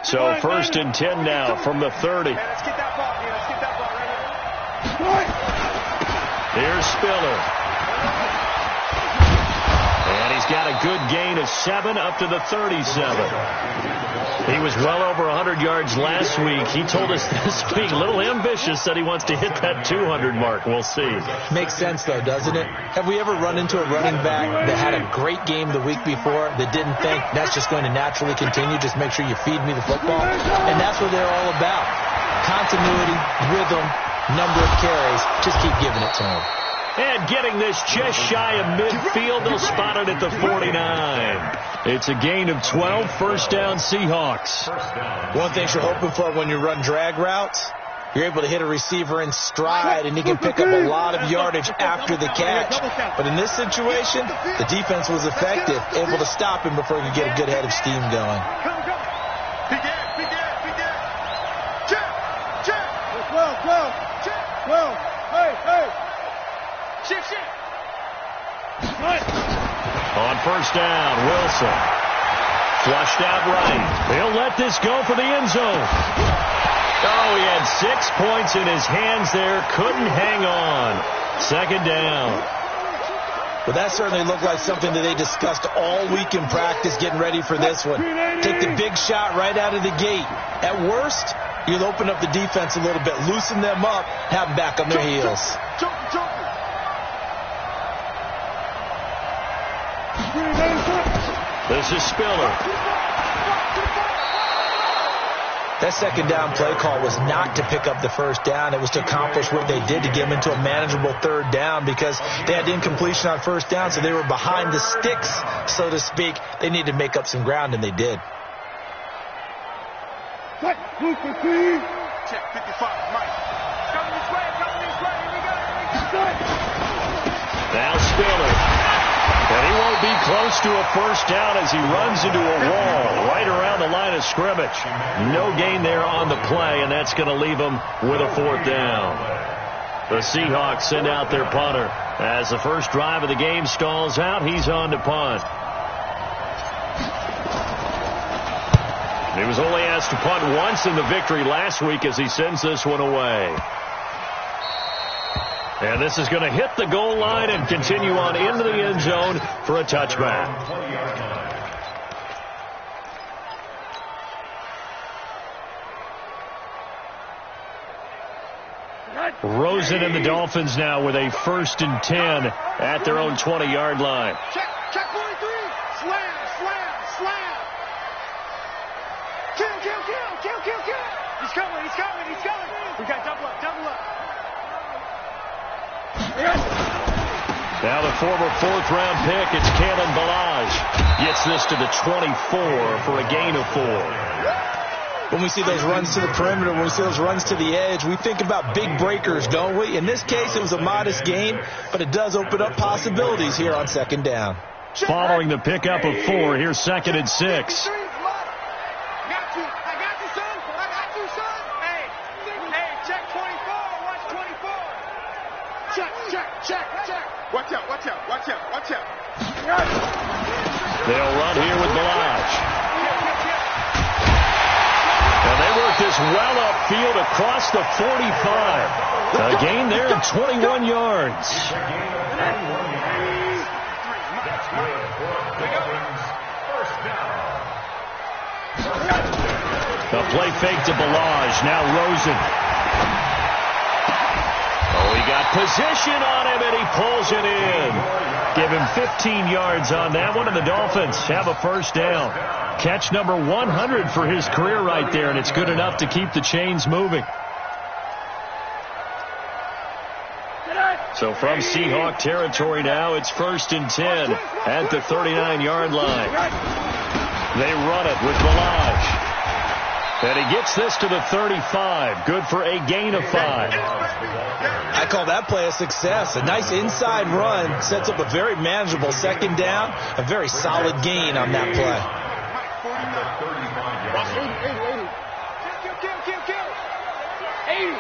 So 1st and 10 now from the 30. Let's get that ball here. Let's get that ball right here. Here's Spiller. And he's got a good gain of 7 up to the 37. He was well over 100 yards last week. He told us this week, a little ambitious, said he wants to hit that 200 mark. We'll see. Makes sense, though, doesn't it? Have we ever run into a running back that had a great game the week before that didn't think that's just going to naturally continue? Just make sure you feed me the football. And that's what they're all about. Continuity, rhythm, number of carries. Just keep giving it to him. And getting this just shy of midfield, they'll spot it at the 49. It's a gain of 12, 1st down Seahawks. One thing you're hoping for when you run drag routes, you're able to hit a receiver in stride, and he can pick up a lot of yardage after the catch. But in this situation, the defense was effective, able to stop him before he could get a good head of steam going. On 1st down, Wilson. Flushed out right. He'll let this go for the end zone. Oh, he had 6 points in his hands there. Couldn't hang on. 2nd down. Well, that certainly looked like something that they discussed all week in practice getting ready for this one. Take the big shot right out of the gate. At worst, you'll open up the defense a little bit, loosen them up, have them back on their heels. This is Spiller. That 2nd down play call was not to pick up the 1st down. It was to accomplish what they did to get them into a manageable 3rd down because they had incompletion on 1st down, so they were behind the sticks, so to speak. They needed to make up some ground, and they did. Check 55, Mike. Coming this way. Here we go. Now Spiller. And he won't be close to a 1st down as he runs into a wall right around the line of scrimmage. No gain there on the play, and that's going to leave him with a 4th down. The Seahawks send out their punter. As the first drive of the game stalls out, he's on to punt. He was only asked to punt once in the victory last week as he sends this one away. And this is going to hit the goal line and continue on into the end zone for a touchback. Rosen and the Dolphins now with a 1st and 10 at their own 20-yard line. Check 43. Slam. Kill. He's coming. We got double up. Now the former 4th-round pick, it's Kalen Ballage. Gets this to the 24 for a gain of 4. When we see those runs to the perimeter, when we see those runs to the edge, we think about big breakers, don't we? In this case, it was a modest gain, but it does open up possibilities here on 2nd down. Following the pickup of 4, here's 2nd and 6. Watch out. They'll run here with Ballage. And they work this well upfield across the 45. A gain there of 21 yards. The play fake to Ballage. Now Rosen. Oh, he got position on him, and he pulls it in. Give him 15 yards on that one, and the Dolphins have a 1st down. Catch number 100 for his career right there, and it's good enough to keep the chains moving. So from Seahawk territory now, it's 1st and 10 at the 39-yard line. They run it with Ballage. And he gets this to the 35. Good for a gain of 5. I call that play a success. A nice inside run sets up a very manageable 2nd down. A very solid gain on that play. 80.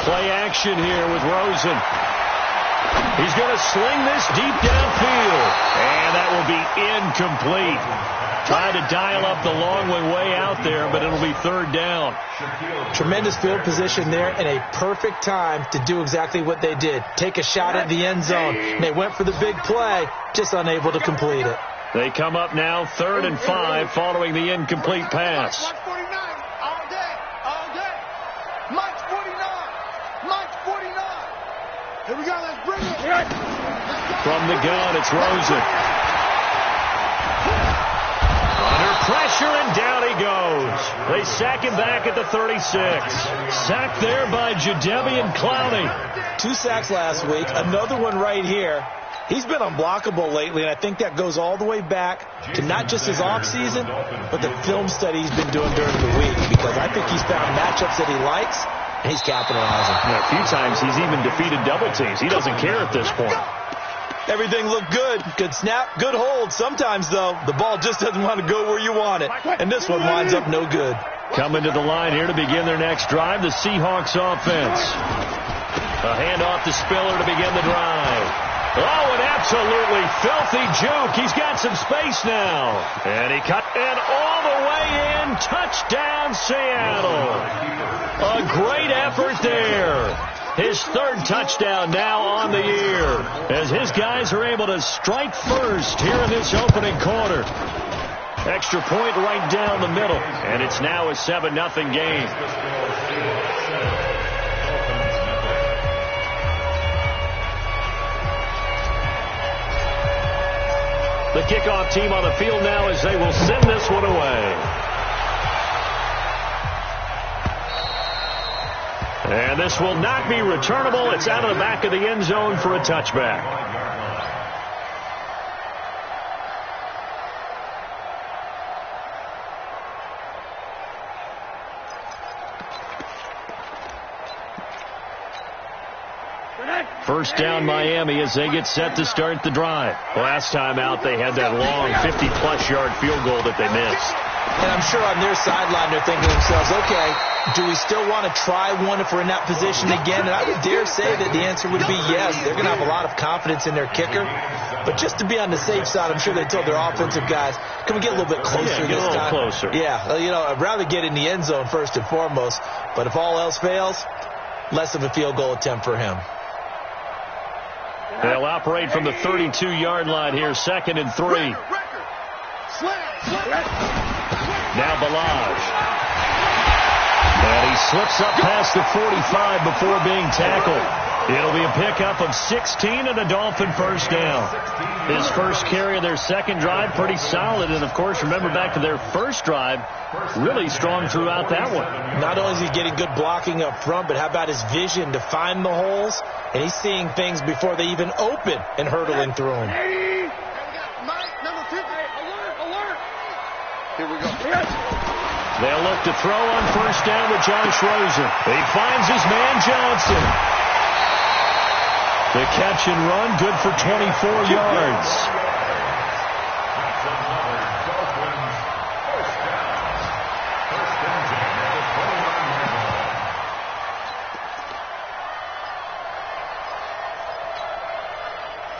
Play action here with Rosen. He's going to sling this deep downfield. And that will be incomplete. Tried to dial up the long way out there, but it'll be third down. Tremendous field position there and a perfect time to do exactly what they did. Take a shot at the end zone. They went for the big play, just unable to complete it. They come up now 3rd and 5 following the incomplete pass. March 49, all day, all day. March 49, March 49. Here we go, let's bring it. From the gun, it's Rosen. Under pressure, and down he goes. They sack him back at the 36. Sacked there by Jadeveon Clowney. 2 sacks last week, another one right here. He's been unblockable lately, and I think that goes all the way back to not just his offseason, but the film study he's been doing during the week, because I think he's found matchups that he likes, and he's capitalizing. Yeah, a few times he's even defeated double teams. He doesn't care at this point. Everything looked good. Good snap, good hold. Sometimes, though, the ball just doesn't want to go where you want it, and this one winds up no good. Coming to the line here to begin their next drive, the Seahawks offense. A handoff to Spiller to begin the drive. Oh, an absolutely filthy juke. He's got some space now. And he cut in all the way in. Touchdown, Seattle. A great effort there. His 3rd touchdown now on the year, as his guys are able to strike first here in this opening quarter. Extra point right down the middle, and it's now a 7-0 game. The kickoff team on the field now as they will send this one away. And this will not be returnable. It's out of the back of the end zone for a touchback. First down Miami as they get set to start the drive. Last time out they had that long 50-plus yard field goal that they missed. And I'm sure on their sideline they're thinking to themselves, okay, do we still want to try one if we're in that position again? And I would dare say that the answer would be yes. They're going to have a lot of confidence in their kicker. But just to be on the safe side, I'm sure they told their offensive guys, can we get a little bit closer this time? a little closer. Yeah, you know, I'd rather get in the end zone first and foremost. But if all else fails, less of a field goal attempt for him. They'll operate from the 32-yard line here, 2nd and 3. Now Balaj. And he slips up past the 45 before being tackled. It'll be a pickup of 16 and a Dolphin first down. His first carry of their second drive, pretty solid. And, of course, remember back to their first drive, really strong throughout that one. Not only is he getting good blocking up front, but how about his vision to find the holes? And he's seeing things before they even open and hurdling through them. Here we go. They'll look to throw on first down with Josh Rosen. He finds his man Johnson. The catch and run, good for 24 yards.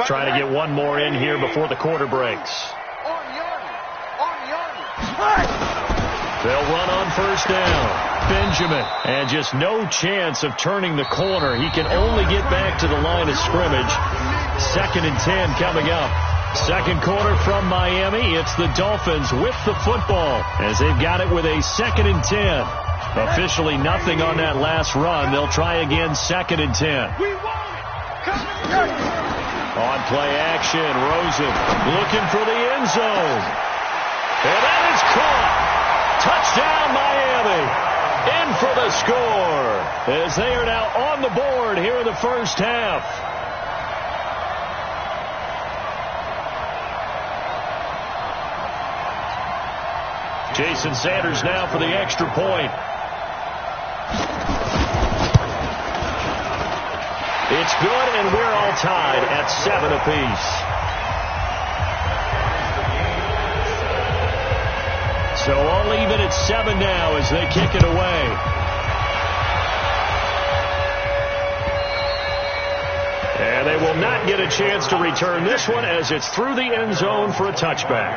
Trying to get one more in here before the quarter breaks. They'll run on first down. Benjamin, and just no chance of turning the corner. He can only get back to the line of scrimmage. 2nd and 10 coming up. Second quarter from Miami. It's the Dolphins with the football as they've got it with a 2nd and 10. Officially nothing on that last run. They'll try again 2nd and 10. On play action, Rosen looking for the end zone. And that is caught. Touchdown, Miami. In for the score as they are now on the board here in the first half. Jason Sanders now for the extra point. It's good, and we're all tied at 7 apiece. So all even at 7 now as they kick it away. And They will not get a chance to return this one as it's through the end zone for a touchback.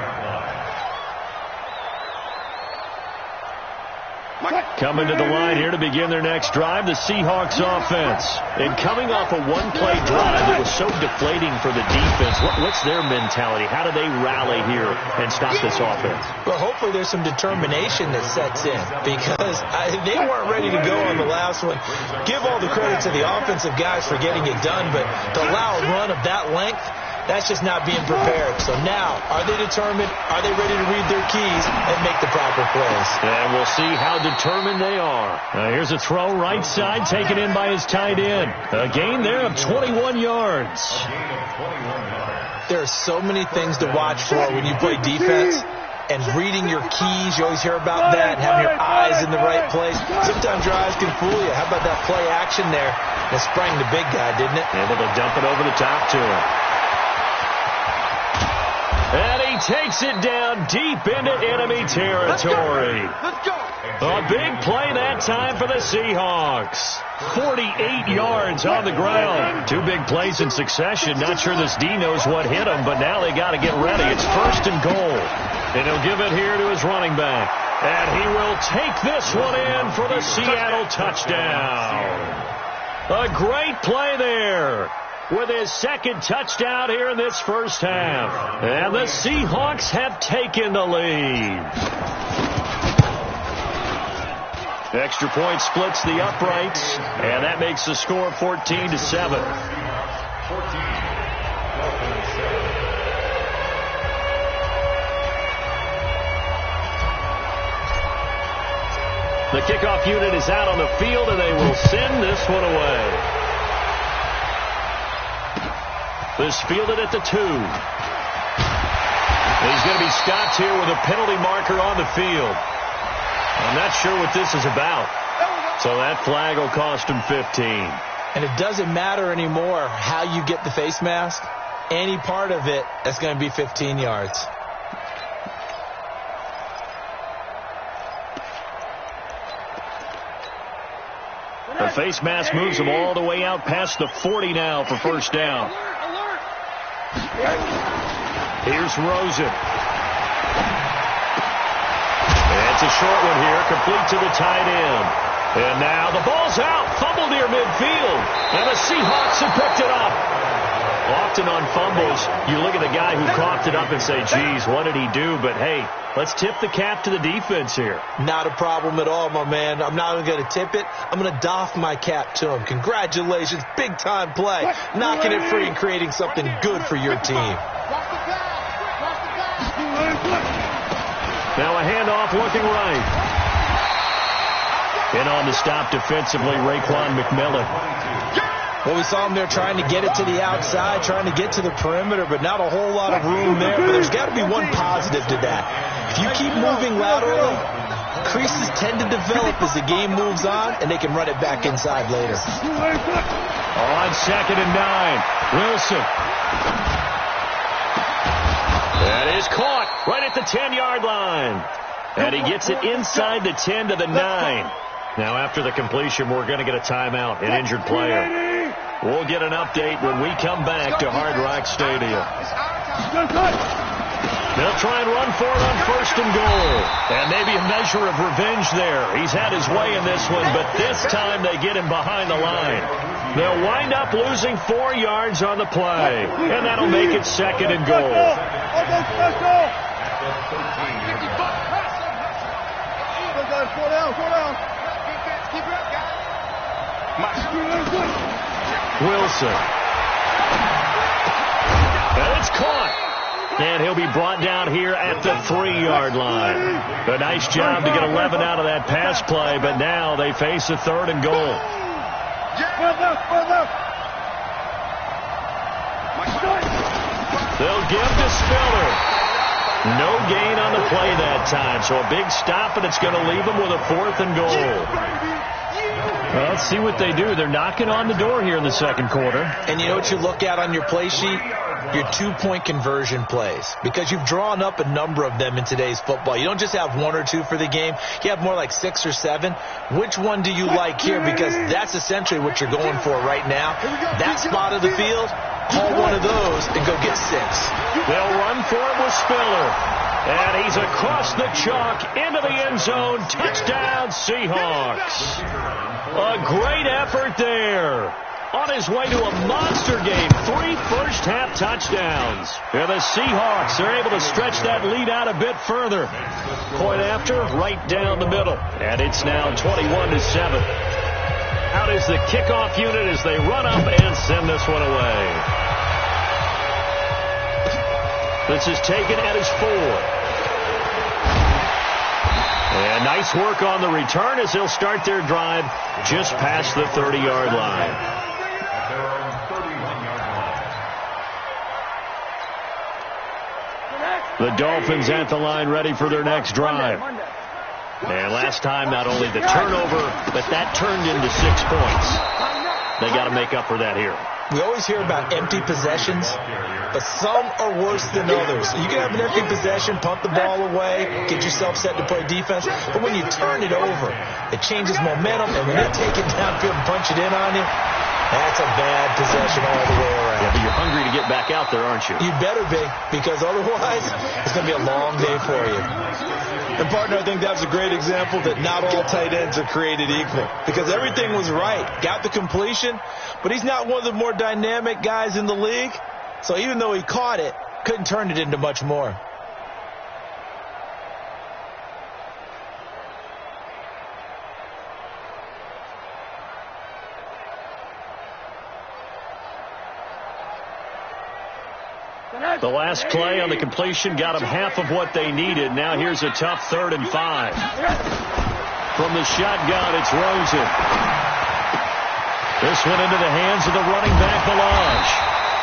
Coming to the line here to begin their next drive, the Seahawks offense. And coming off a one-play drive that was so deflating for the defense, what's their mentality? How do they rally here and stop this offense? Well, hopefully there's some determination that sets in because they weren't ready to go on the last one. Give all the credit to the offensive guys for getting it done, but to allow a run of that length, that's just not being prepared. So now, are they determined? Are they ready to read their keys and make the proper plays? And we'll see how determined they are. Here's a throw right side, taken in by his tight end. A gain there of 21 yards. There are so many things to watch for when you play defense. And reading your keys, you always hear about that, and having your eyes in the right place. Sometimes your eyes can fool you. How about that play action there? That sprang the big guy, didn't it? Able to dump it over the top to him. And he takes it down deep into enemy territory. Let's go. A big play that time for the Seahawks. 48 yards on the ground. Two big plays in succession. Not sure this D knows what hit him, but now they got to get ready. It's 1st and goal. And he'll give it here to his running back. And he will take this one in for the Seattle touchdown. A great play there, with his second touchdown here in this first half. And the Seahawks have taken the lead. Extra point splits the uprights, and that makes the score 14-7. The kickoff unit is out on the field, and they will send this one away. This fielded at the 2. He's going to be stopped here with a penalty marker on the field. I'm not sure what this is about. So that flag will cost him 15. And it doesn't matter anymore how you get the face mask. Any part of it, that's going to be 15 yards. The face mask moves him all the way out past the 40 now for first down. Here's Rosen. It's a short one here, complete to the tight end. And now the ball's out, fumbled near midfield. And the Seahawks have picked it up. Often on fumbles, you look at the guy who coughed it up and say, geez, what did he do? But, hey, let's tip the cap to the defense here. Not a problem at all, my man. I'm not even going to tip it. I'm going to doff my cap to him. Congratulations, big-time play. Knocking it free and creating something good for your team. Now a handoff looking right. And on the stop defensively, Raekwon McMillan. Well, we saw him there trying to get it to the outside, trying to get to the perimeter, but not a whole lot of room there. But there's got to be one positive to that. If you keep moving laterally, creases tend to develop as the game moves on, and they can run it back inside later. On 2nd and 9, Wilson. That is caught right at the 10-yard line. And he gets it inside the 10 to the 9. Now, after the completion, we're going to get a timeout, an injured player. We'll get an update when we come back to Hard Rock Stadium. They'll try and run for it on 1st and goal. And maybe a measure of revenge there. He's had his way in this one, but this time they get him behind the line. They'll wind up losing 4 yards on the play. And that'll make it 2nd and goal. Wilson. And it's caught. And he'll be brought down here at the 3-yard line. A nice job to get 11 out of that pass play, but now they face a 3rd and goal. They'll give to Spiller. No gain on the play that time, so a big stop, and it's going to leave them with a 4th and goal. Well, let's see what they do. They're knocking on the door here in the second quarter. And you know what you look at on your play sheet? your two-point conversion plays, because you've drawn up a number of them in today's football. You don't just have one or two for the game. You have more like 6 or 7. Which one do you like here? Because that's essentially what you're going for right now. That spot of the field, call one of those and go get 6. They'll run for it with Spiller. And he's across the chalk into the end zone. Touchdown, Seahawks. A great effort there. On his way to a monster game. 3 first-half touchdowns. And the Seahawks are able to stretch that lead out a bit further. Point after, right down the middle. And it's now 21-7. Out is the kickoff unit as they run up and send this one away. This is taken at his 4. And nice work on the return as they'll start their drive just past the 30-yard line. The Dolphins at the line ready for their next drive. And last time, not only the turnover, but that turned into 6 points. They got to make up for that here. We always hear about empty possessions, but some are worse than others. You can have an empty possession, punt the ball away, get yourself set to play defense, but when you turn it over, it changes momentum, and when they take it downfield and punch it in on you, that's a bad possession all the way around. Yeah, but you're hungry to get back out there, aren't you? You better be, because otherwise it's going to be a long day for you. And, partner, I think that was a great example that not all tight ends are created equal, because everything was right. Got the completion, but he's not one of the more dynamic guys in the league. So even though he caught it, couldn't turn it into much more. The last play on the completion got them half of what they needed. Now here's a tough 3rd and 5. From the shotgun, it's Rosen. This one into the hands of the running back, Melange.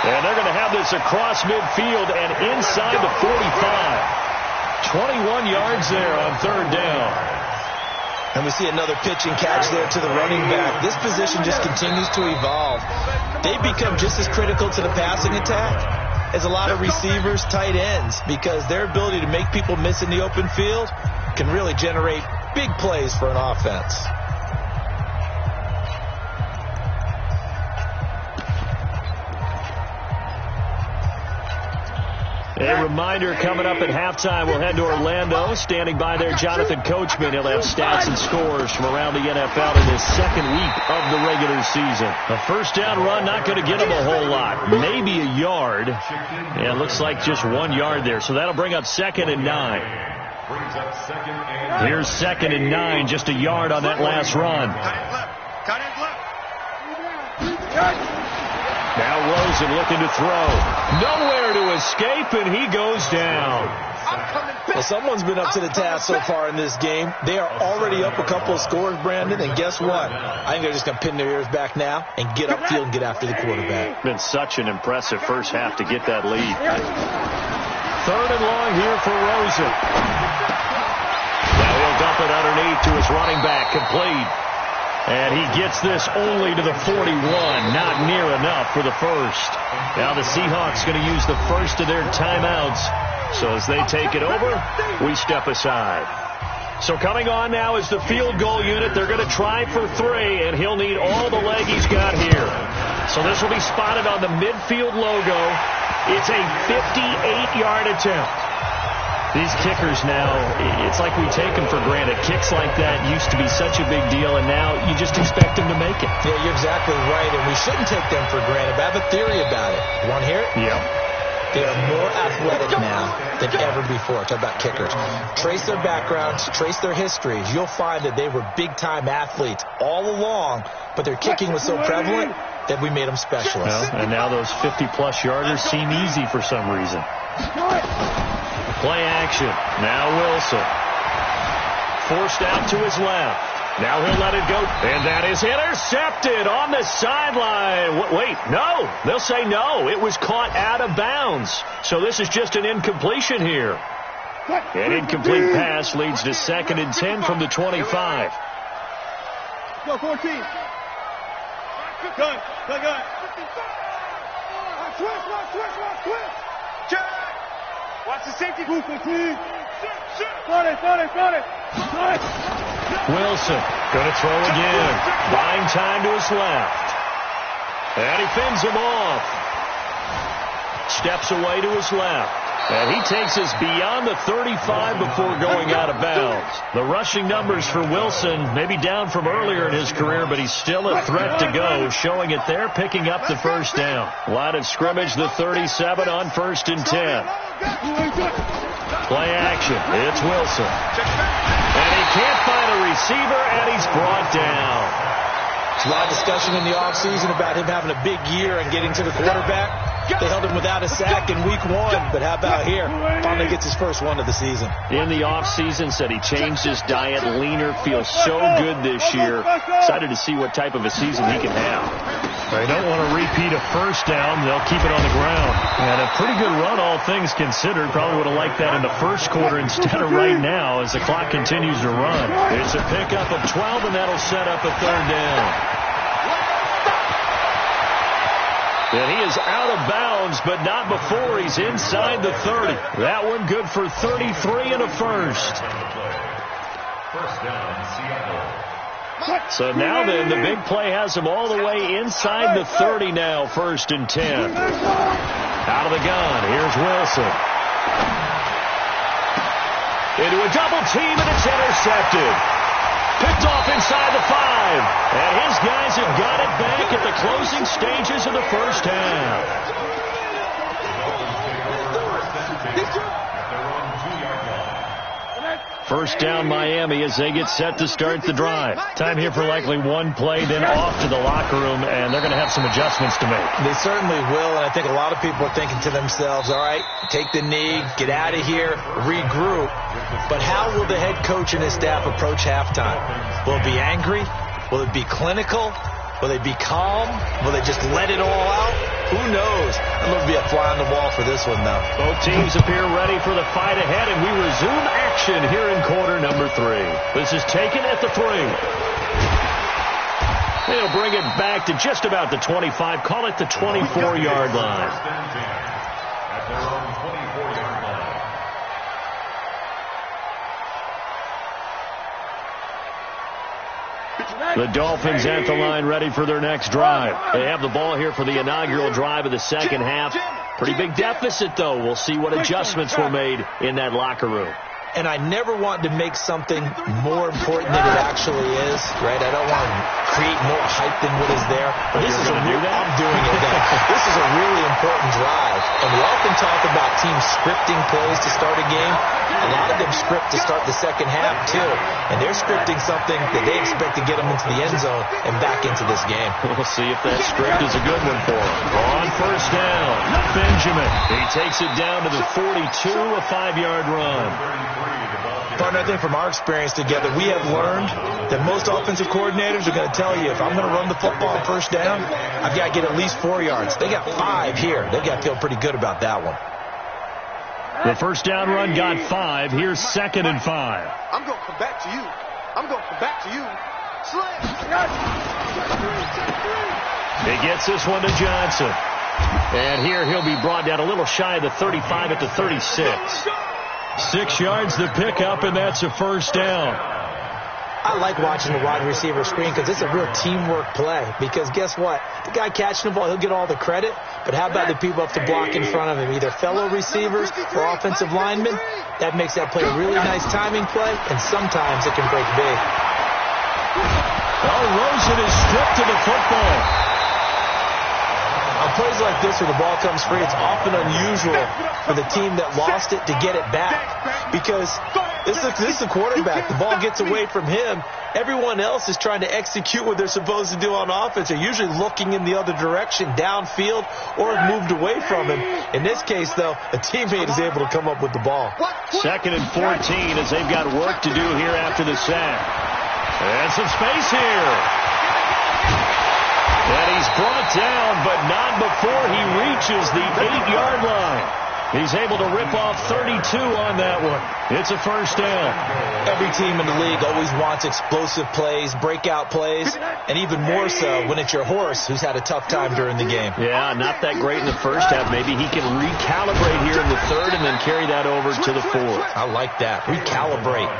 And they're going to have this across midfield and inside the 45. 21 yards there on 3rd down. And we see another pitch and catch there to the running back. This position just continues to evolve. They become just as critical to the passing attack as a lot of receivers, tight ends, because their ability to make people miss in the open field can really generate big plays for an offense. A reminder, coming up at halftime, we'll head to Orlando. Standing by there, Jonathan Coachman. He'll have stats and scores from around the NFL in his 2nd week of the regular season. A first down run, not going to get him a whole lot. Maybe a yard. Yeah, it looks like just 1 yard there. So that'll bring up 2nd and 9. Here's 2nd and 9, just a yard on that last run. Now Rosen looking to throw. Nowhere to escape, and he goes down. Well, someone's been up to the task so far in this game. They are already up a couple of scores, Brandon, and guess what? I think they're just going to pin their ears back now and get upfield and get after the quarterback. Been such an impressive first half to get that lead. 3rd and long here for Rosen. Now he'll dump it underneath to his running back, complete. And he gets this only to the 41, not near enough for the first. Now the Seahawks going to use the first of their timeouts. So as they take it over, we step aside. So coming on now is the field goal unit. They're going to try for 3, and he'll need all the leg he's got here. So this will be spotted on the midfield logo. It's a 58-yard attempt. These kickers now, it's like we take them for granted. Kicks like that used to be such a big deal, and now you just expect them to make it. Yeah, you're exactly right, and we shouldn't take them for granted. But I have a theory about it. You want to hear it? Yeah. They are more athletic now than ever before. Talk about kickers. Trace their backgrounds, trace their histories. You'll find that they were big-time athletes all along, but their kicking was so prevalent that we made them specialists. Well, and now those 50-plus yarders seem easy for some reason. Play action. Now Wilson. Forced out to his left. Now he'll let it go. And that is intercepted on the sideline. Wait, no. They'll say no. It was caught out of bounds. So this is just an incompletion here. An incomplete pass leads to 2nd and 10 from the 25. Go, 14. Good. Check. Watch the safety. Wilson going to throw again. Buying time to his left. And he fends him off. Steps away to his left. And he takes us beyond the 35 before going out of bounds. The rushing numbers for Wilson maybe down from earlier in his career, but he's still a threat to go, showing it there, picking up the first down. Line of scrimmage, the 37 on 1st and 10. Play action. It's Wilson. And he can't find a receiver, and he's brought down. There's a lot of discussion in the offseason about him having a big year and getting to the quarterback. They held him without a sack in week 1, but how about here? Finally gets his first one of the season. In the offseason, said he changed his diet, leaner, feels so good this year. Excited to see what type of a season he can have. They don't want to repeat a first down. They'll keep it on the ground. And a pretty good run, all things considered. Probably would have liked that in the first quarter instead of right now as the clock continues to run. It's a pickup of 12, and that'll set up a 3rd down. And he is out of bounds, but not before he's inside the 30. That one good for 33 and a first. So now then, the big play has him all the way inside the 30 now, 1st and 10. Out of the gun, here's Wilson. Into a double team, and it's intercepted. Picked off inside the 5. And his guys have got it back at the closing stages of the first half. First down Miami as they get set to start the drive. Time here for likely one play, then off to the locker room, and they're going to have some adjustments to make. They certainly will, and I think a lot of people are thinking to themselves, all right, take the knee, get out of here, regroup. But how will the head coach and his staff approach halftime? Will it be angry? Will it be clinical? Will they be calm? Will they just let it all out? Who knows? I'm going to be a fly on the wall for this one, though. Both teams appear ready for the fight ahead, and we resume action here in quarter number 3. This is taken at the 3. They'll bring it back to just about the 25. Call it the 24-yard line. The Dolphins at the line ready for their next drive. They have the ball here for the inaugural drive of the second half. Pretty big deficit, though. We'll see what adjustments were made in that locker room. And I never want to make something more important than it actually is, right? I don't want to create more hype than what is there. But this is I'm doing it then. This is a really important drive. And we often talk about teams scripting plays to start a game. A lot of them script to start the second half, too. And they're scripting something that they expect to get them into the end zone and back into this game. We'll see if that script is a good one for them. On first down, Benjamin. He takes it down to the 42, a 5-yard run. Partner, I think from our experience together, we have learned that most offensive coordinators are going to tell you, if I'm going to run the football on first down, I've got to get at least 4 yards. They got 5 here. They've got to feel pretty good about that one. The first down run got 5. Here's 2nd and 5. I'm going to come back to you. I'm going to come back to you. Slam. He gets this one to Johnson. And here he'll be brought down a little shy of the 35 at the 36. 6 yards the pickup, and that's a first down. I like watching the wide receiver screen because it's a real teamwork play. Because guess what? The guy catching the ball, he'll get all the credit. But how about the people up to block in front of him, either fellow receivers or offensive linemen? That makes that play a really nice timing play, and sometimes it can break big. Oh, Rosen is stripped to the football. On plays like this where the ball comes free, it's often unusual for the team that lost it to get it back. Because this is the quarterback. The ball gets away from him. Everyone else is trying to execute what they're supposed to do on offense. They're usually looking in the other direction, downfield, or have moved away from him. In this case, though, a teammate is able to come up with the ball. 2nd and 14 as they've got work to do here after the sack. And some space here. And he's brought down, but not before he reaches the 8-yard line. He's able to rip off 32 on that one. It's a first down. Every team in the league always wants explosive plays, breakout plays, and even more so when it's your horse who's had a tough time during the game. Yeah, not that great in the first half. Maybe he can recalibrate here in the third and then carry that over to the fourth. I like that. Recalibrate.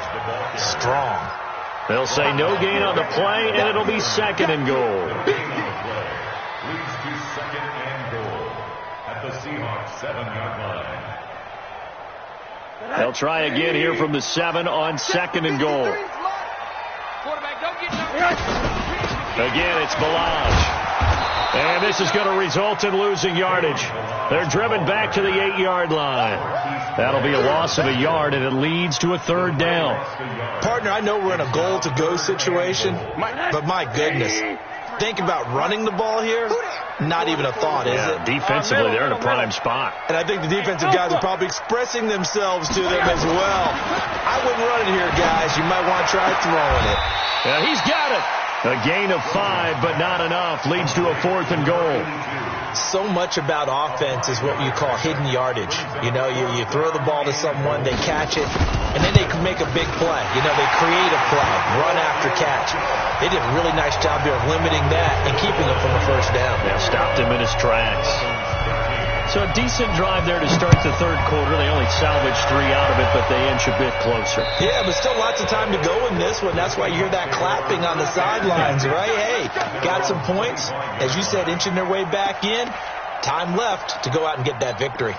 Strong. They'll say no gain on the play, and it'll be second and goal. Leads to second and goal at the Seahawks 7-yard line. They'll try again here from the 7 on second and goal. Again, it's Balaj. And this is going to result in losing yardage. They're driven back to the 8-yard line. That'll be a loss of a yard, and it leads to a third down. Partner, I know we're in a goal-to-go situation, but my goodness. Think about running the ball here. Not even a thought, is it? Defensively, they're in a prime spot. And I think the defensive guys are probably expressing themselves to them as well. I wouldn't run it here, guys. You might want to try throwing it. Yeah, he's got it. A gain of 5, but not enough. Leads to a fourth and goal. So much about offense is what you call hidden yardage. You know, you throw the ball to someone, they catch it, and then they can make a big play. You know, they create a play, run after catch. They did a really nice job there of limiting that and keeping him from a first down. Yeah, stopped him in his tracks. So a decent drive there to start the third quarter. They only salvaged 3 out of it, but they inch a bit closer. Yeah, but still lots of time to go in this one. That's why you hear that clapping on the sidelines, right? Hey, got some points. As you said, inching their way back in. Time left to go out and get that victory.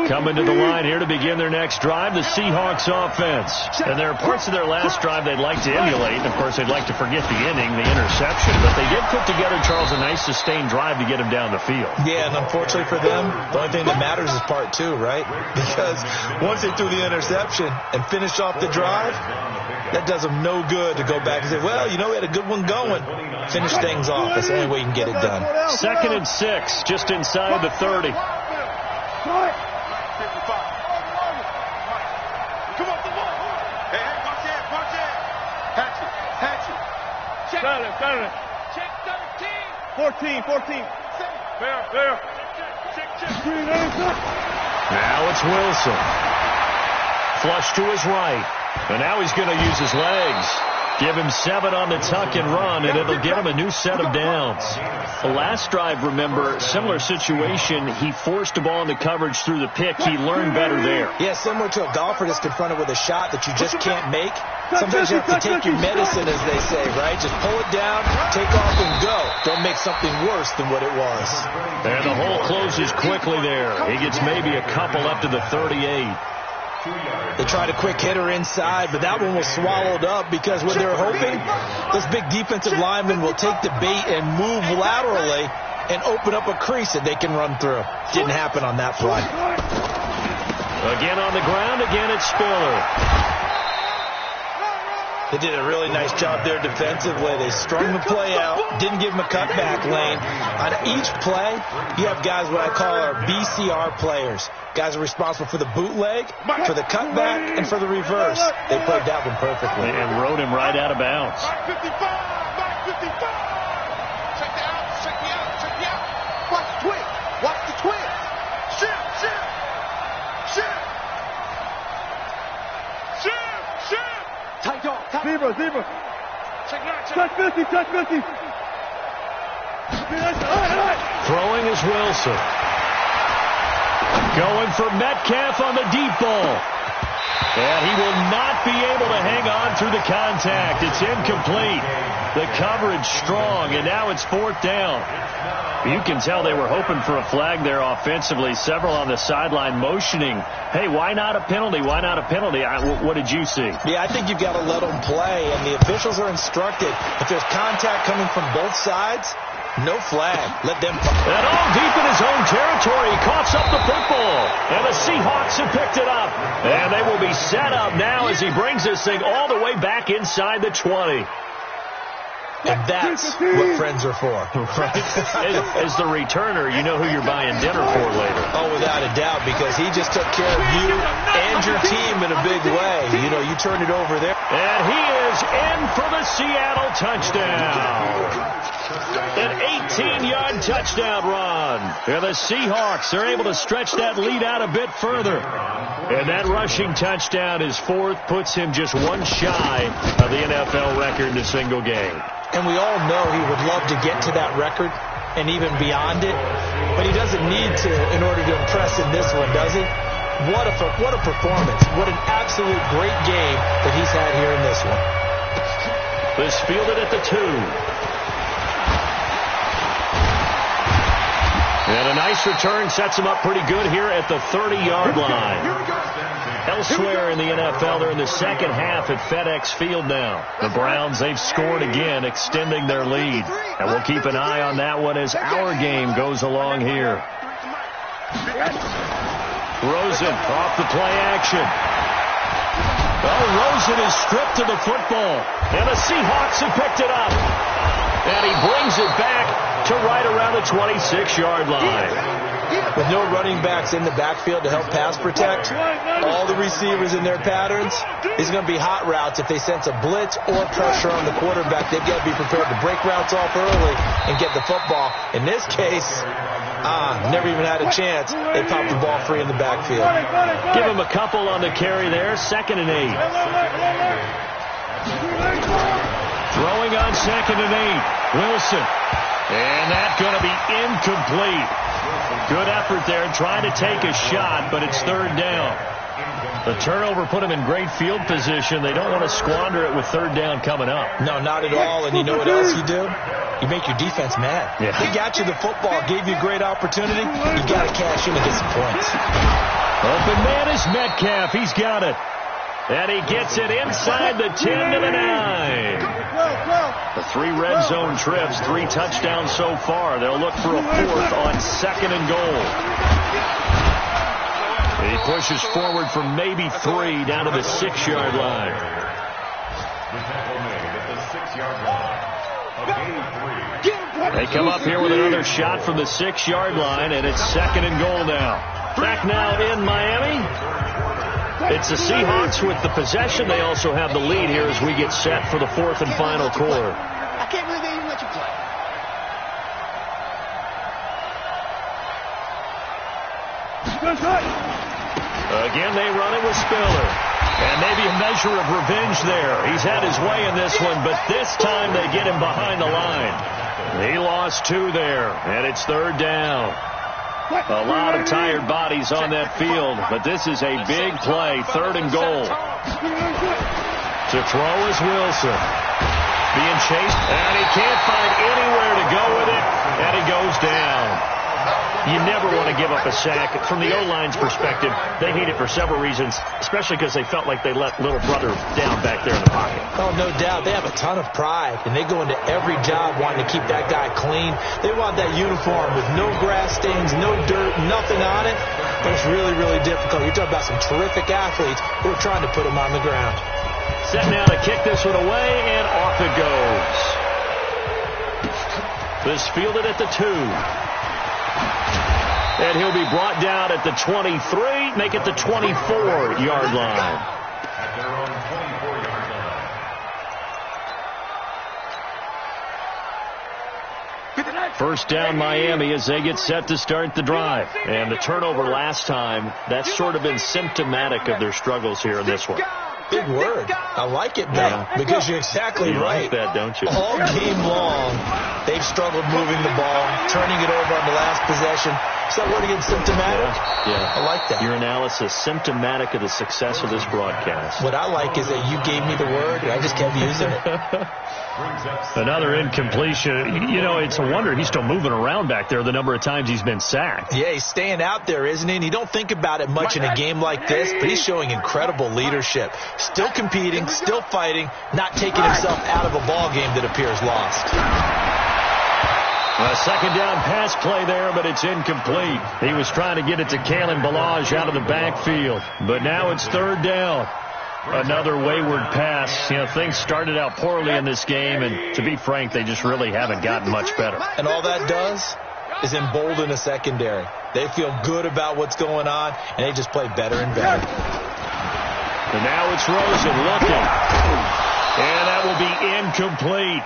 Coming to the line here to begin their next drive, the Seahawks offense. And there are parts of their last drive they'd like to emulate. And, of course, they'd like to forget the inning, the interception. But they did put together, Charles, a nice sustained drive to get him down the field. Yeah, and unfortunately for them, the only thing that matters is part 2, right? Because once they threw the interception and finished off the drive, that does them no good to go back and say, well, you know, we had a good one going. Finish things off. That's the only way you can get it done. 2nd and 6, just inside the 30. Got it. Check 13. 14. There. Now it's Wilson. Flush to his right. And now he's going to use his legs. Give him 7 on the tuck and run, and it'll get him a new set of downs. The last drive, remember, similar situation. He forced a ball into coverage through the pick. He learned better there. Yeah, similar to a golfer that's confronted with a shot that you just can't make. Sometimes you have to take your medicine, as they say, right? Just pull it down, take off, and go. Don't make something worse than what it was. And the hole closes quickly there. He gets maybe a couple up to the 38. They tried a quick hitter inside, but that one was swallowed up because what they're hoping, those big defensive linemen will take the bait and move laterally and open up a crease that they can run through. Didn't happen on that play. Again on the ground, again it's Spiller. They did a really nice job there defensively. They strung the play out, didn't give him a cutback lane. On each play, you have guys what I call our BCR players. Guys are responsible for the bootleg, for the cutback, and for the reverse. They played that one perfectly. And rode him right out of bounds. Back 55. Check the out. Watch the twist. Shift. Tight dog. Zebra. Touch 50. Throwing is Wilson. Going for Metcalf on the deep ball. And he will not be able to hang on through the contact. It's incomplete. The coverage strong, and now it's 4th down. You can tell they were hoping for a flag there offensively. Several on the sideline motioning, hey, why not a penalty? What did you see? Yeah, I think you've got to let them play, and the officials are instructed. If there's contact coming from both sides, no flag. Let them play. And all deep in his own territory, he coughs up the football. And the Seahawks have picked it up. And they will be set up now as he brings this thing all the way back inside the 20. And that's what friends are for. As the returner, you know who you're buying dinner for later. Oh, without a doubt, because he just took care of you and your team in a big way. You know, you turned it over there. And he is in for the Seattle touchdown. An 18-yard touchdown run. And the Seahawks are able to stretch that lead out a bit further. And that rushing touchdown, his fourth, puts him just one shy of the NFL record in a single game. And we all know he would love to get to that record and even beyond it. But he doesn't need to in order to impress in this one, does he? What a performance. What an absolute great game that he's had here in this one. This fielded at the 2. And a nice return sets him up pretty good here at the 30-yard line. Elsewhere in the NFL, they're in the second half at FedEx Field now. The Browns, they've scored again, extending their lead. And we'll keep an eye on that one as our game goes along here. Rosen off the play action. Oh, Rosen is stripped to the football. And the Seahawks have picked it up. And he brings it back to right around the 26-yard line. With no running backs in the backfield to help pass protect, all the receivers in their patterns, it's going to be hot routes. If they sense a blitz or pressure on the quarterback, they've got to be prepared to break routes off early and get the football. In this case, never even had a chance. They popped the ball free in the backfield. Give him a couple on the carry there, 2nd and 8. Throwing on 2nd and 8, Wilson. And that's going to be incomplete. Good effort there, trying to take a shot, but it's 3rd down. The turnover put him in great field position. They don't want to squander it with 3rd down coming up. No, not at all. And you know what else you do? You make your defense mad. Yeah. They got you the football, gave you a great opportunity. You got to cash in and get some points. Open man is Metcalf. He's got it. And he gets it inside the 10 to the 9. The 3 red zone trips, 3 touchdowns so far. They'll look for a 4th on 2nd and goal. He pushes forward for maybe 3 down to the 6-yard line. They come up here with another shot from the 6-yard line, and it's 2nd and goal now. Back now in Miami. It's the Seahawks with the possession. They also have the lead here as we get set for the 4th and final quarter. I can't believe they even let you play. Again, they run it with Spiller. And maybe a measure of revenge there. He's had his way in this one, but this time they get him behind the line. He lost 2 there, and it's 3rd down. A lot of tired bodies on that field, but this is a big play, 3rd and goal. To throw is Wilson. Being chased, and he can't find anywhere to go with it, and he goes down. You never want to give up a sack. From the O-line's perspective, they hate it for several reasons, especially because they felt like they let little brother down back there in the pocket. Oh, no doubt. They have a ton of pride, and they go into every job wanting to keep that guy clean. They want that uniform with no grass stains, no dirt, nothing on it. And it's really, really difficult. You're talking about some terrific athletes who are trying to put him on the ground. Set now to kick this one away, and off it goes. This fielded at the 2. And he'll be brought down at the 23, make it the 24-yard line. At their own 24-yard line. First down Miami as they get set to start the drive. And the turnover last time, that's sort of been symptomatic of their struggles here in this one. Big word. I like it now because you're exactly right. You like that, don't you? All game long, they've struggled moving the ball, turning it over on the last possession. Is that word again, symptomatic? Yeah. I like that. Your analysis, symptomatic of the success of this broadcast. What I like is that you gave me the word, and I just kept using it. Another incompletion. You know, it's a wonder he's still moving around back there the number of times he's been sacked. Yeah, he's staying out there, isn't he? And you don't think about it much in a game like this, but he's showing incredible leadership. Still competing, still fighting, not taking himself out of a ball game that appears lost. A second down pass play there, but it's incomplete. He was trying to get it to Kalen Ballage out of the backfield. But now it's 3rd down. Another wayward pass. You know, things started out poorly in this game, and to be frank, they just really haven't gotten much better. And all that does is embolden a secondary. They feel good about what's going on, and they just play better and better. And now it's Rosen looking. And that will be incomplete.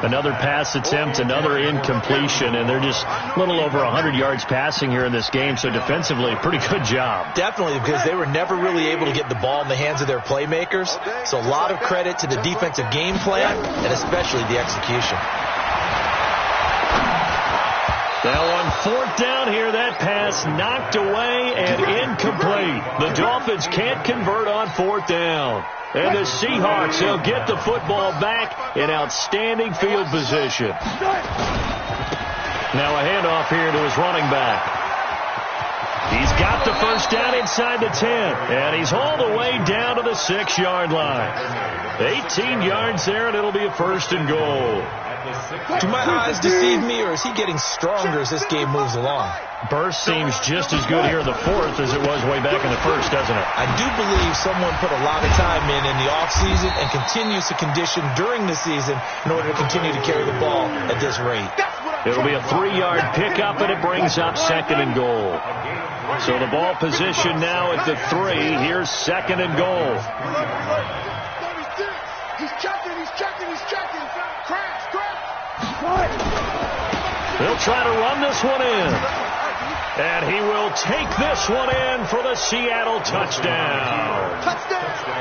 Another pass attempt, another incompletion, and they're just a little over 100 yards passing here in this game, so defensively, pretty good job. Definitely, because they were never really able to get the ball in the hands of their playmakers, so a lot of credit to the defensive game plan, and especially the execution. Now on fourth down here, that pass knocked away and incomplete. The Dolphins can't convert on fourth down. And the Seahawks, they'll get the football back in outstanding field position. Now a handoff here to his running back. He's got the first down inside the 10, and he's all the way down to the 6-yard line. 18 yards there, and it'll be a first and goal. Do my eyes deceive me, or is he getting stronger as this game moves along? Burst seems just as good here in the fourth as it was way back in the first, doesn't it? I do believe someone put a lot of time in the offseason and continues to condition during the season in order to continue to carry the ball at this rate. It'll be a 3-yard pickup, and it brings up second and goal. So the ball position now at the 3. Here's second and goal. He's checking. Crash. They'll try to run this one in. And he will take this one in for the Seattle touchdown.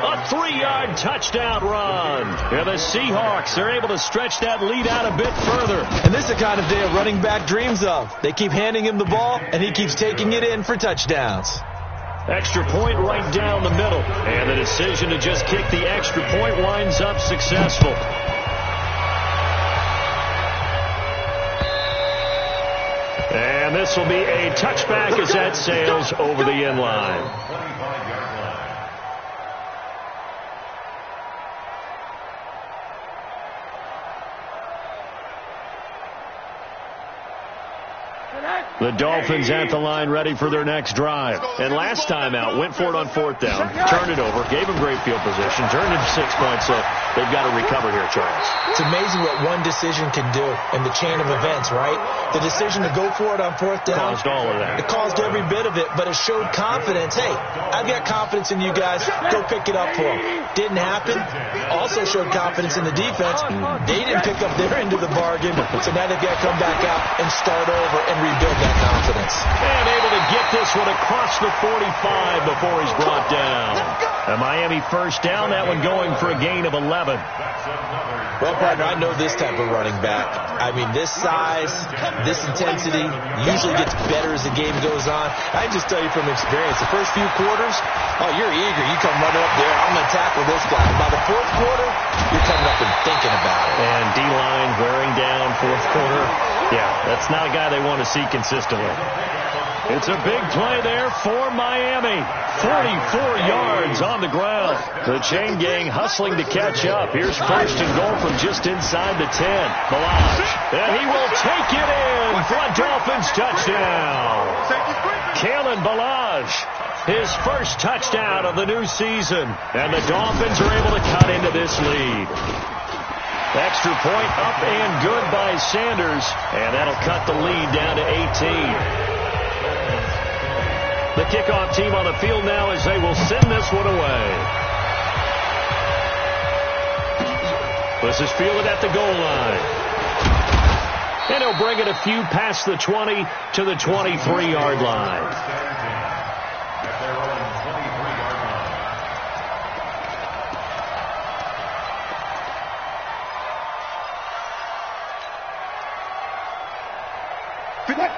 A 3-yard touchdown run. And the Seahawks are able to stretch that lead out a bit further. And this is the kind of day a running back dreams of. They keep handing him the ball, and he keeps taking it in for touchdowns. Extra point right down the middle. And the decision to just kick the extra point winds up successful. And this will be a touchback as that sails over the end line. The Dolphins at the line ready for their next drive. And last time out, went for it on fourth down, turned it over, gave them great field position, turned it 6 points, so they've got to recover here, Charles. It's amazing what one decision can do in the chain of events, right? The decision to go for it on fourth down. Caused all of that. It caused every bit of it, but it showed confidence. Hey, I've got confidence in you guys. Go pick it up for them. Didn't happen. Also showed confidence in the defense. They didn't pick up their end of the bargain, so now they've got to come back out and start over and rebuild that confidence. And able to get this one across the 45 before he's brought down. A Miami first down, that one going for a gain of 11. Well, partner, I know this type of running back. I mean, this size, this intensity usually gets better as the game goes on. I can just tell you from experience, the first few quarters, oh, you're eager. You come running up there, I'm going to tackle this guy. By the fourth quarter, you're coming up and thinking about it. And D-line wearing down fourth quarter. Yeah, that's not a guy they want to see consistently. It's a big play there for Miami. 44 yards on the ground. The chain gang hustling to catch up. Here's first and goal from just inside the 10. Balaj. And he will take it in for a Dolphins touchdown. Kalen Balaj. His first touchdown of the new season. And the Dolphins are able to cut into this lead. Extra point up and good by Sanders. And that'll cut the lead down to 18. The kickoff team on the field now as they will send this one away. This is fielded at the goal line. And he'll bring it a few past the 20 to the 23-yard line.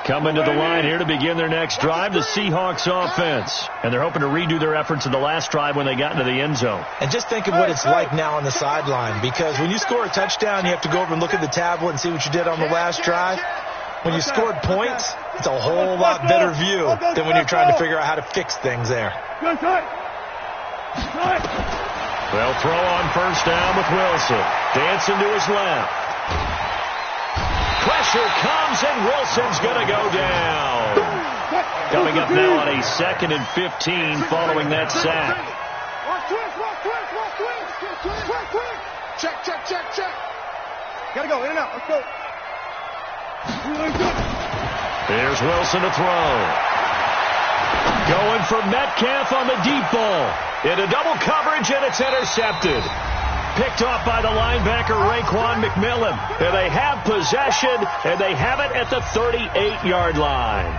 Coming to the line here to begin their next drive, the Seahawks offense. And they're hoping to redo their efforts in the last drive when they got into the end zone. And just think of what it's like now on the sideline, because when you score a touchdown, you have to go over and look at the tablet and see what you did on the last drive. When you scored points, it's a whole lot better view than when you're trying to figure out how to fix things there. They'll throw on first down with Wilson. Dancing to his left. Pressure comes, and Wilson's going to go down. Coming up now on a 2nd and 15 following that sack. Check, check, check, check. Gotta go, in and out, let's go. Here's Wilson to throw. Going for Metcalf on the deep ball. Into double coverage, and it's intercepted. Picked off by the linebacker, Raekwon McMillan. And they have possession, and they have it at the 38-yard line.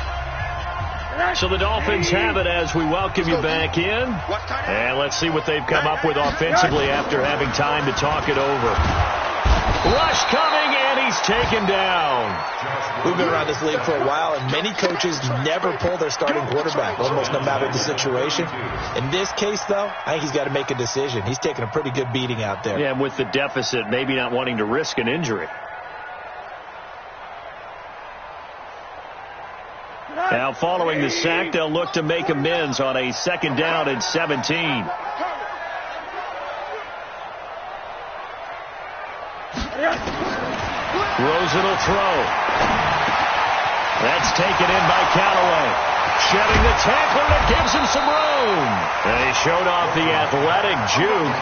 So the Dolphins have it as we welcome you back in. And let's see what they've come up with offensively after having time to talk it over. Rush coming, and he's taken down. We've been around this league for a while, and many coaches never pull their starting quarterback, almost no matter the situation. In this case, though, I think he's got to make a decision. He's taking a pretty good beating out there. Yeah, and with the deficit, maybe not wanting to risk an injury. Now, following the sack, they'll look to make amends on a 2nd down and 17. Rosen will throw. That's taken in by Callaway. Shedding the tackler that gives him some room. And he showed off the athletic juke.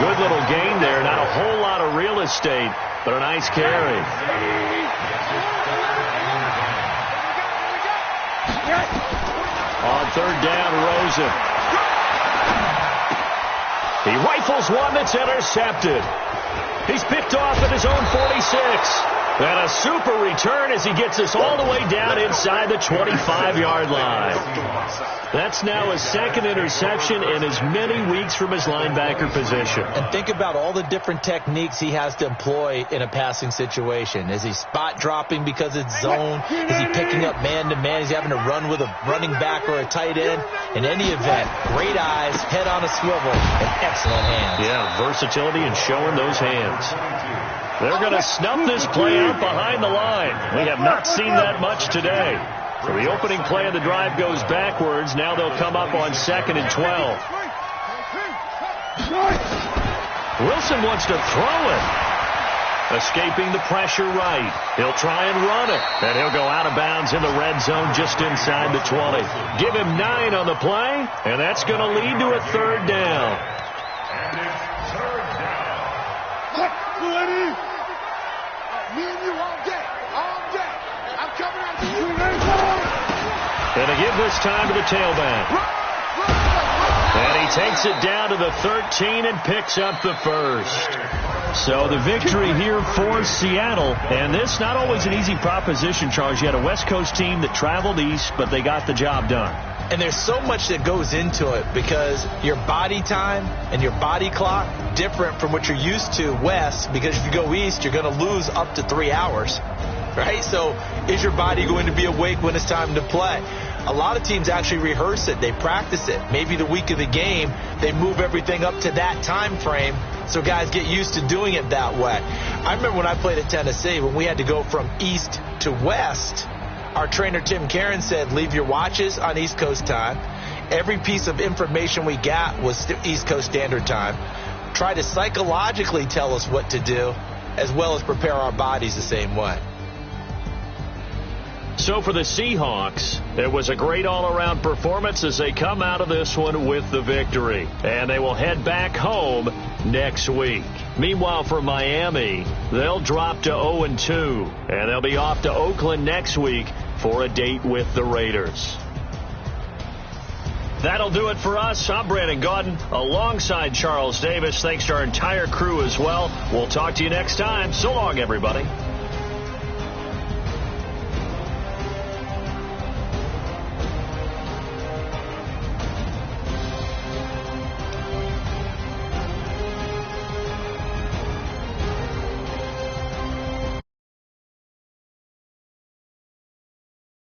Good little gain there. Not a whole lot of real estate, but a nice carry. On 3rd down, Rosen. He rifles one that's intercepted. He's picked off at his own 46. And a super return as he gets us all the way down inside the 25-yard line. That's now his 2nd interception in as many weeks from his linebacker position. And think about all the different techniques he has to employ in a passing situation. Is he spot dropping because it's zone? Is he picking up man-to-man? Is he having to run with a running back or a tight end? In any event, great eyes, head on a swivel, and excellent hands. Yeah, versatility and showing those hands. They're going to snuff this play out behind the line. We have not seen that much today. So the opening play of the drive goes backwards. Now they'll come up on 2nd and 12. Wilson wants to throw it. Escaping the pressure right. He'll try and run it. And he'll go out of bounds in the red zone just inside the 20. Give him 9 on the play, and that's going to lead to a 3rd down. And it's 3rd down. Me and you all day. All day. I'm coming after you. And they give this time to the tailback. And he takes it down to the 13 and picks up the 1st. So the victory here for Seattle. And this not always an easy proposition, Charles. You had a West Coast team that traveled east, but they got the job done. And there's so much that goes into it because your body time and your body clock different from what you're used to west, because if you go east, you're going to lose up to 3 hours, right? So is your body going to be awake when it's time to play? A lot of teams actually rehearse it. They practice it. Maybe the week of the game, they move everything up to that time frame so guys get used to doing it that way. I remember when I played at Tennessee, when we had to go from east to west, our trainer, Tim Karen, said, leave your watches on East Coast time. Every piece of information we got was East Coast Standard Time. Try to psychologically tell us what to do, as well as prepare our bodies the same way. So for the Seahawks, it was a great all-around performance as they come out of this one with the victory. And they will head back home next week. Meanwhile, for Miami, they'll drop to 0-2, and they'll be off to Oakland next week for a date with the Raiders. That'll do it for us. I'm Brandon Gaudin alongside Charles Davis. Thanks to our entire crew as well. We'll talk to you next time. So long, everybody.